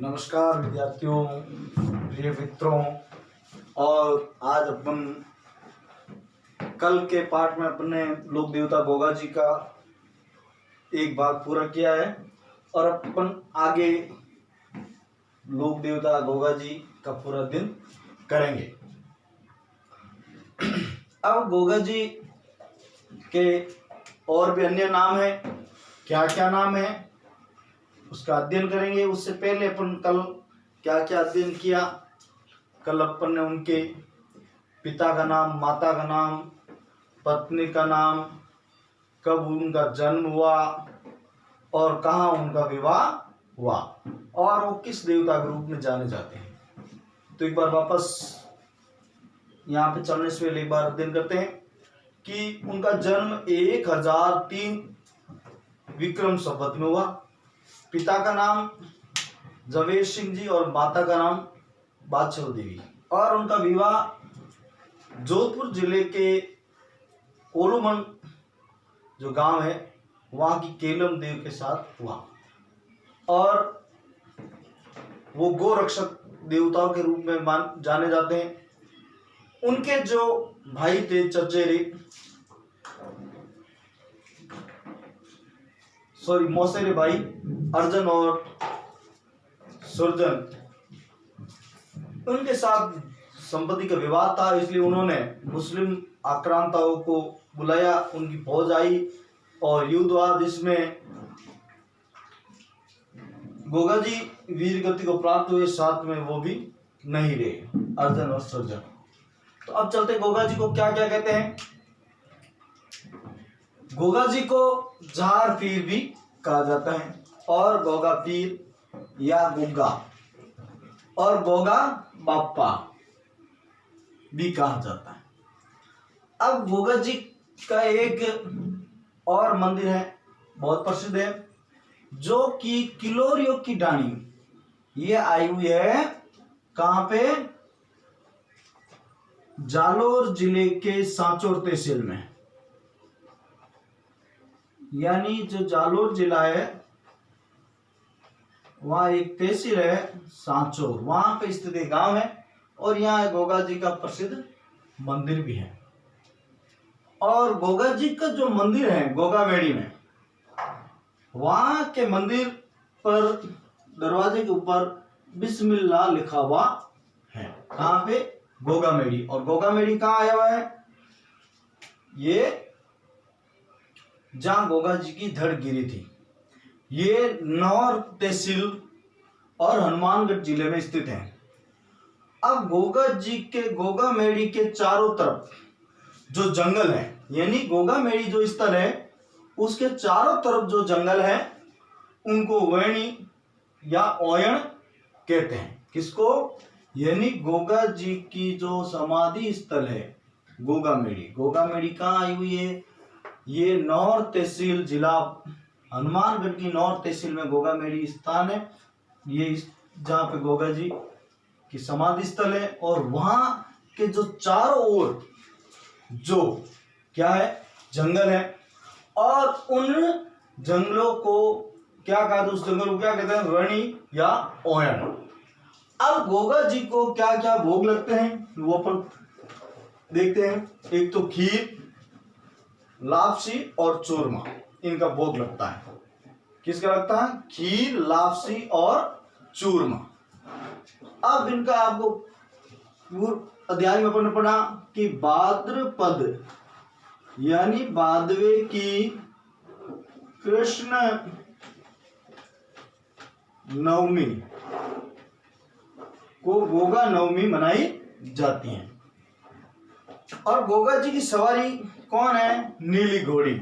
नमस्कार विद्यार्थियों, प्रिय मित्रों। और आज अपन कल के पाठ में अपने लोक देवता गोगा जी का एक भाग पूरा किया है और अपन आगे लोक देवता गोगा जी का पूरा दिन करेंगे। अब गोगा जी के और भी अन्य नाम है, क्या क्या नाम है उसका अध्ययन करेंगे। उससे पहले अपन कल क्या क्या अध्ययन किया। कल अपन ने उनके पिता का नाम, माता का नाम, पत्नी का नाम, कब उनका जन्म हुआ और कहाँ उनका विवाह हुआ और वो किस देवता के रूप में जाने जाते हैं। तो एक बार वापस यहाँ पे चलने से पहले एक बार अध्ययन करते हैं कि उनका जन्म 1003 विक्रम संवत में हुआ। पिता का नाम जवेर सिंह जी और माता का नाम बादशाह देवी, और उनका विवाह जोधपुर जिले के कोलूमन जो गांव है वहां की केलम देव के साथ हुआ। और वो गोरक्षक देवताओं के रूप में जाने जाते हैं। उनके जो भाई थे चचेरे मौसेरे भाई अर्जुन और सुरजन, उनके साथ संपत्ति का विवाद था, इसलिए उन्होंने मुस्लिम आक्रांताओं को बुलाया। उनकी फौज आई और युद्ध हुआ, जिसमें गोगा जी वीर गति को प्राप्त हुए, साथ में वो भी नहीं रहे, अर्जुन और सुरजन। तो अब चलते गोगा जी को क्या क्या कहते हैं। गोगा जी को जार पीर भी कहा जाता है और गोगा पीर या गुग्गा और गोगा बाप्पा भी कहा जाता है। अब गोगा जी का एक और मंदिर है, बहुत प्रसिद्ध है, जो कि किलोरियो की डाणी ये आई हुई है। कहां पे? जालोर जिले के सांचौर तहसील में, यानी जो जालोर जिला है वहां एक तहसील है सांचौर, वहां पे स्थित एक गांव है और यहाँ गोगा जी का प्रसिद्ध मंदिर भी है। और गोगा जी का जो मंदिर है गोगामेड़ी में, वहां के मंदिर पर दरवाजे के ऊपर बिस्मिल्लाह लिखा हुआ है। कहां पे? गोगामेड़ी। और गोगामेड़ी कहाँ आया हुआ है? ये जहां गोगा जी की धड़ गिरी थी, ये नौर तहसील और हनुमानगढ़ जिले में स्थित है। अब गोगा जी के गोगामेड़ी के चारों तरफ जो जंगल है, यानी गोगामेड़ी जो स्थल है उसके चारों तरफ जो जंगल है उनको वैणी या ओयण कहते हैं। किसको? यानी गोगा जी की जो समाधि स्थल है गोगामेड़ी। गोगामेड़ी कहाँ आई हुई है? ये नौर तहसील जिला हनुमानगढ़ की नौर तहसील में गोगामेड़ी स्थान है। ये जहाँ पे गोगा जी की समाधि स्थल है और वहां के जो चारों ओर जो क्या है? जंगल है। और उन जंगलों को क्या कहा? उस जंगल को क्या कहते हैं? वैणी या ओयण। अब गोगा जी को क्या क्या भोग लगते हैं वो अपन देखते हैं। एक तो खीर, लापसी और चूरमा, इनका भोग लगता है। किसका लगता है? खीर, लापसी और चूरमा। अब इनका आपको पूर्व अध्याय में अपन ने पढ़ा कि भाद्रपद यानी भादवे की कृष्ण नवमी को गोगा नवमी मनाई जाती है। और गोगा जी की सवारी कौन है? नीली घोड़ी।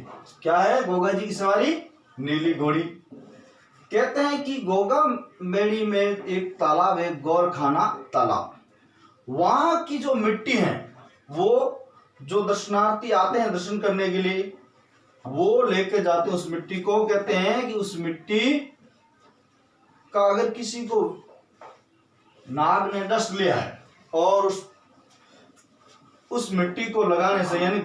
क्या है गोगा जी की सवारी? नीली घोड़ी। कहते हैं कि गोगामेड़ी में एक तालाब है, गौरखाना तालाब। वहां की जो मिट्टी है वो जो दर्शनार्थी आते हैं दर्शन करने के लिए वो लेके जाते हैं उस मिट्टी को। कहते हैं कि उस मिट्टी का अगर किसी को नाग ने डस लिया है और उस मिट्टी को लगाने से, यानी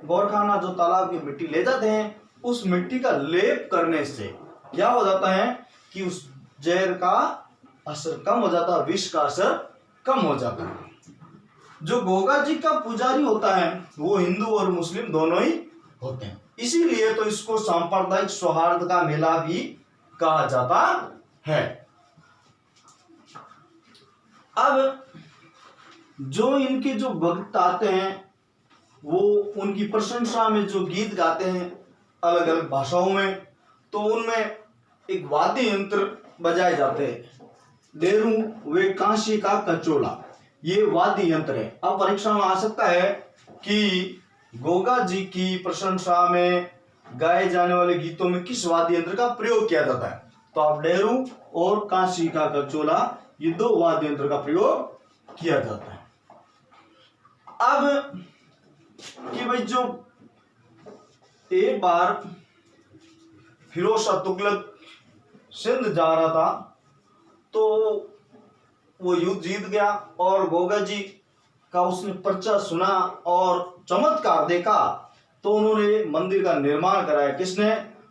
गौरखाना जो तालाब की मिट्टी ले जाते हैं, उस मिट्टी का लेप करने से क्या हो जाता है कि उस जहर का असर कम हो जाता है, विष का असर कम हो जाता है। जो गोगा जी का पुजारी होता है वो हिंदू और मुस्लिम दोनों ही होते हैं, इसीलिए तो इसको सांप्रदायिक सौहार्द का मेला भी कहा जाता है। अब जो इनके जो भक्त आते हैं वो उनकी प्रशंसा में जो गीत गाते हैं अलग अलग भाषाओं में, तो उनमें एक वाद्य यंत्र बजाए जाते हैं, डेरू वे कांसी का कचोला, ये वाद्य यंत्र है। अब परीक्षा में आ सकता है कि गोगा जी की प्रशंसा में गाए जाने वाले गीतों में किस वाद्य यंत्र का प्रयोग किया जाता है, तो आप डेरू और कांसी का कचोला, ये दो वाद्य यंत्र का प्रयोग किया जाता है। अब कि भाई जो एक बार फिरोज शाह तुगलक सिंध जा रहा था तो वो युद्ध जीत गया और गोगा जी का उसने पर्चा सुना और चमत्कार देखा, तो उन्होंने मंदिर का निर्माण कराया। किसने?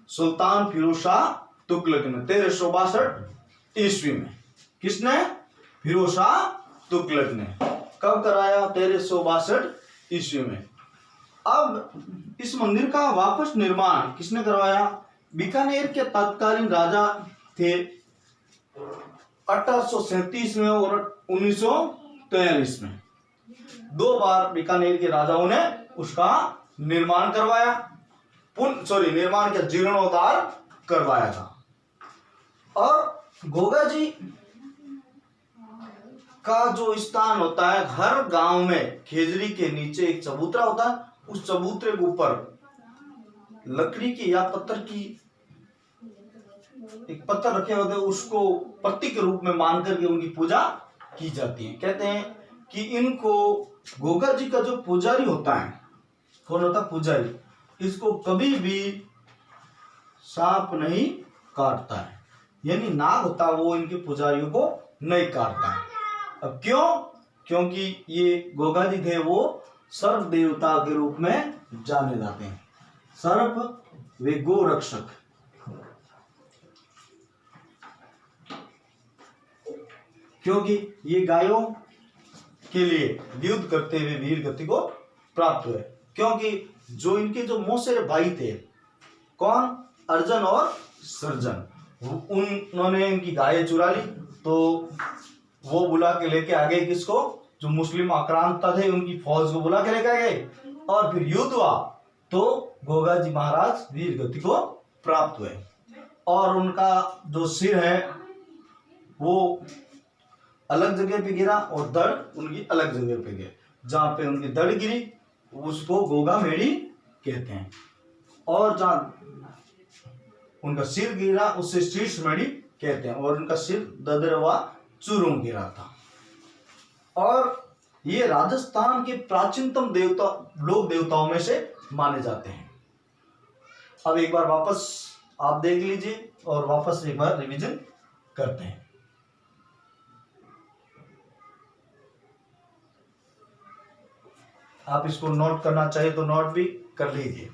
सुल्तान फिरोज शाह तुगलक ने 1362 ईस्वी में। किसने? फिरोज शाह तुगलक ने। कब कराया? 1362 ईस्वी में। अब इस मंदिर का वापस निर्माण किसने करवाया? बीकानेर के तत्कालीन राजा थे 1837 में और 1943 में। दो बार बीकानेर के राजाओं ने उसका निर्माण करवाया, निर्माण का जीर्णोद्धार करवाया था। और गोगा जी का जो स्थान होता है, हर गांव में खेजड़ी के नीचे एक चबूतरा होता है, उस चबूतरे के ऊपर लकड़ी की या पत्थर की एक पत्थर रखे होते हैं, उसको प्रतीक के रूप में मान करके उनकी पूजा की जाती है। कहते हैं कि इनको गोगा जी का जो पुजारी होता है, कौन होता है? पुजारी, इसको कभी भी सांप नहीं काटता है, यानी नाग होता है वो इनके पुजारियों को नहीं काटता है। अब क्यों? क्योंकि ये गोगा जी थे वो सर्प देवता के रूप में जाने जाते हैं, सर्प वे गो रक्षक। क्योंकि ये गायों के लिए युद्ध करते हुए वीर गति को प्राप्त हुए। क्योंकि जो इनके जो मौसेरे भाई थे, कौन? अर्जन और सर्जन, उन्होंने इनकी गायें चुरा ली, तो वो बुला के लेके आ गए किसको? जो मुस्लिम आक्रांता थे उनकी फौज को बुला के लेके आ गए, और फिर युद्ध हुआ तो गोगा जी महाराज वीर गति को प्राप्त हुए। और उनका जो सिर है वो अलग जगह पे गिरा और धड़ उनकी अलग जगह पे गिरी। जहां पे उनकी धड़ गिरी उसको गोगा मेड़ी कहते हैं, और जहां उनका सिर गिरा उससे शीर्ष मेड़ी कहते हैं, और उनका सिर ददरवा चूरों गिरा था। और ये राजस्थान के प्राचीनतम देवता लोक देवताओं में से माने जाते हैं। अब एक बार वापस आप देख लीजिए और वापस एक बार रिवीजन करते हैं। आप इसको नोट करना चाहिए तो नोट भी कर लीजिए।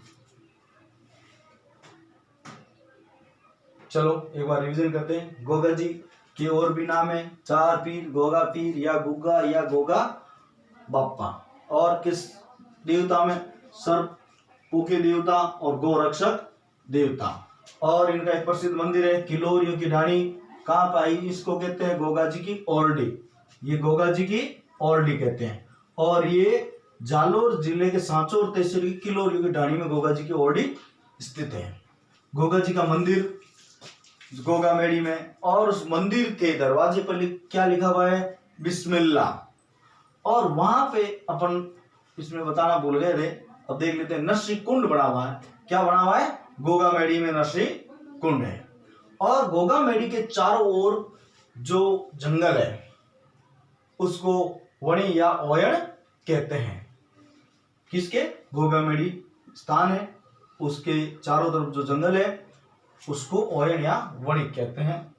चलो एक बार रिवीजन करते हैं। गोगा जी के और भी नाम है, चार पीर, गोगा पीर या गुग्गा या गोगा बाप्पा। और किस देवता में? सर्पों के देवता और गोरक्षक देवता। और इनका एक प्रसिद्ध मंदिर है किलोरियों की ढाणी। कहाँ पाई? इसको कहते हैं गोगा जी की ओरडी। ये गोगा जी की ओरडी कहते हैं, और ये जालोर जिले के सांचौर तहसील की किलोरियों की ढाणी में गोगा जी की ओरडी स्थित है। गोगा जी का मंदिर गोगा मेड़ी में, और उस मंदिर के दरवाजे पर क्या लिखा हुआ है? बिस्मिल्लाह। और वहां पे अपन इसमें बताना भूल गए थे, अब देख लेते हैं। नर्सरी कुंड बना हुआ है। क्या बना हुआ है? गोगा मेड़ी में नर्सरी कुंड है। और गोगा मेड़ी के चारों ओर जो जंगल है उसको वणी या ओयण कहते हैं। किसके? गोगा मेड़ी स्थान है, उसके चारों तरफ जो जंगल है उसको ओयण या वणिक कहते हैं।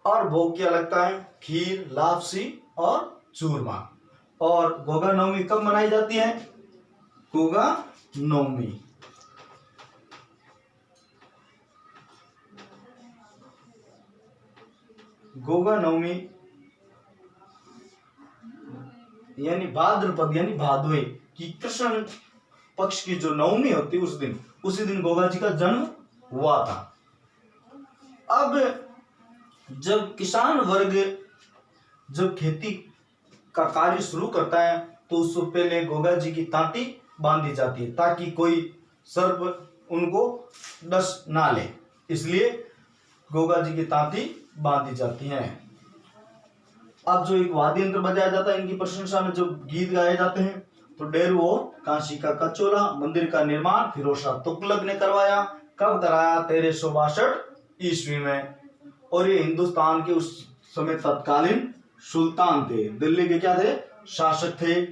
और भोग क्या लगता है? खीर, लापसी और चूरमा। और गोगा नवमी कब मनाई जाती है? गोगा नवमी। गोगा नवमी यानी भाद्रपद यानी भादवे की कृष्ण पक्ष की जो नवमी होती है उसी दिन गोगा जी का जन्म हुआ था। अब जब किसान वर्ग जब खेती का कार्य शुरू करता है तो उससे पहले गोगा जी की तांती बांधी जाती है ताकि कोई सर्प उनको डस ना ले, इसलिए गोगा जी की तांती बांधी जाती है। अब जो एक वाद्य यंत्र बजाया जाता है इनकी प्रशंसा में जो गीत गाए जाते हैं तो डेरू और कांसी का कचोला मंदिर का निर्माण फिरोज शाह तुगलक ने करवाया। कब कराया? 1362 ईस्वी में। और ये हिंदुस्तान के उस समय तत्कालीन सुल्तान थे, दिल्ली के क्या थे? शासक थे।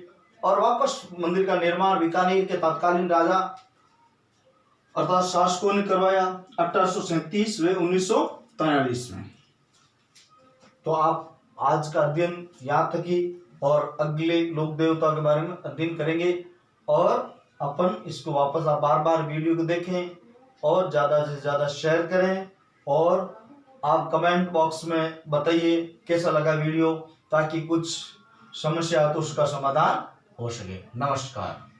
और वापस मंदिर का निर्माण बीकानेर के तत्कालीन राजा अर्थात शासकों ने करवाया 1837 व 1943 में। तो आप आज का अध्ययन यहाँ तक ही, और अगले लोक देवता के बारे में अध्ययन करेंगे और अपन इसको वापस आप बार बार वीडियो को देखें और ज़्यादा से ज़्यादा शेयर करें और आप कमेंट बॉक्स में बताइए कैसा लगा वीडियो, ताकि कुछ समस्या तो उसका समाधान हो सके। नमस्कार।